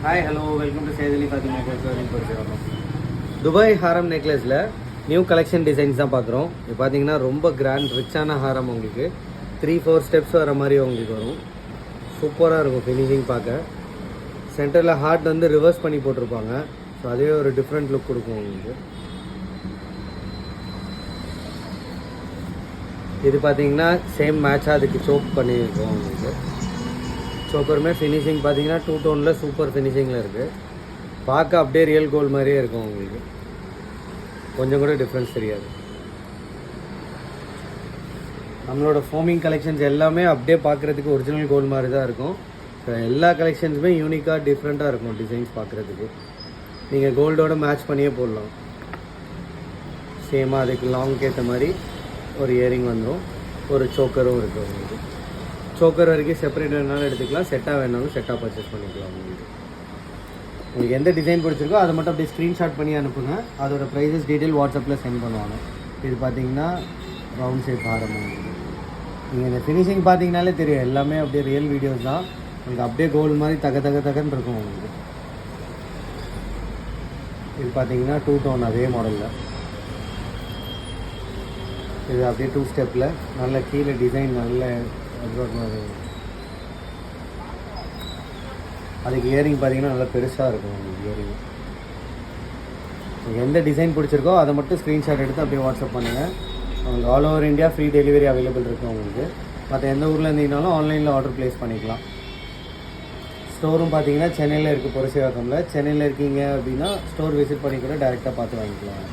Hi hello welcome to சேதலி Fathima. Dubai ஹாரம் நெக்லஸில் நியூ கலெக்ஷன் டிசைன்ஸ் தான் பார்க்குறோம். இது பார்த்தீங்கன்னா ரொம்ப கிராண்ட் ரிச்சான ஹாரம், உங்களுக்கு 3-4 ஸ்டெப்ஸ் வர மாதிரி உங்களுக்கு வரும். சூப்பராக இருக்கும் ஃபினிஷிங் பார்க்க. சென்டரில் ஹார்ட் வந்து ரிவர்ஸ் பண்ணி போட்டிருப்பாங்க. ஸோ அதே ஒரு டிஃப்ரெண்ட் லுக் கொடுக்கும் உங்களுக்கு. இது பார்த்தீங்கன்னா சேம் மேட்சாக அதுக்கு சோக் பண்ணியிருக்கோம் உங்களுக்கு. சோக்கருமே ஃபினிஷிங் பார்த்தீங்கன்னா 2 டோனில் சூப்பர் ஃபினிஷிங்கில் இருக்குது. பார்க்க அப்படியே ரியல் கோல்டு மாதிரியே இருக்கும் உங்களுக்கு. கொஞ்சம் கூட டிஃப்ரென்ஸ் தெரியாது. நம்மளோட ஃபோமிங் கலெக்ஷன்ஸ் எல்லாமே அப்படியே பார்க்குறதுக்கு ஒரிஜினல் கோல்டு மாதிரி தான் இருக்கும். ஸோ எல்லா கலெக்ஷன்ஸுமே யூனிக்காக டிஃப்ரெண்ட்டாக இருக்கும் டிசைன்ஸ் பார்க்குறதுக்கு. நீங்கள் கோல்டோட மேட்ச் பண்ணியே போடலாம். சேமாக அதுக்கு லாங்க்கு ஏற்ற மாதிரி ஒரு இயரிங் வந்துடும், ஒரு சோக்கரும் இருக்குது உங்களுக்கு. சோக்கர் வரைக்கும் செப்பரேட் வேணாலும் எடுத்துக்கலாம், செட்டாக வேணாலும் செட்டாக பர்ச்சேஸ் பண்ணிக்கலாம். உங்களுக்கு எந்த டிசைன் பிடிச்சிருக்கோ அதை மட்டும் அப்படியே ஸ்க்ரீன்ஷாட் பண்ணி அனுப்புங்க. அதோட ப்ரைஸஸ் டீட்டெயில் வாட்ஸ்அப்பில் சென்ட் பண்ணுவாங்க. இது பார்த்தீங்கன்னா ரவுண்ட் ஷேப் ஹாரம். நீங்கள் இந்த ஃபினிஷிங் பார்த்தீங்கனாலே தெரியும், எல்லாமே அப்படியே ரியல் வீடியோஸ் தான். உங்களுக்கு அப்படியே கோல்டு மாதிரி தகன்னு இருக்கும் உங்களுக்கு. இது பார்த்தீங்கன்னா 2 டோன் அதே மாடலில். இது அப்படியே 2 ஸ்டெப்பில் நல்ல கீழே டிசைன் நல்ல அதுக்கு இயரிங் பார்த்தீங்கன்னா நல்லா பெருசாக இருக்கும் உங்களுக்கு இயரிங். உங்களுக்கு எந்த டிசைன் பிடிச்சிருக்கோ அதை மட்டும் ஸ்க்ரீன்ஷாட் எடுத்து அப்படியே வாட்ஸ்அப் பண்ணுங்கள். உங்களுக்கு all over India free delivery available இருக்குது உங்களுக்கு. மற்ற எந்த ஊரில் இருந்தீங்கனாலும் ஆன்லைனில் ஆர்டர் ப்ளேஸ் பண்ணிக்கலாம். ஸ்டோரும் பார்த்தீங்கன்னா சென்னையில் இருக்குது, புரசைவாக்கமில். சென்னையில் இருக்கீங்க அப்படின்னா ஸ்டோர் விசிட் பண்ணி கூட டேரெக்டாக பார்த்து வாங்கிக்கலாம்.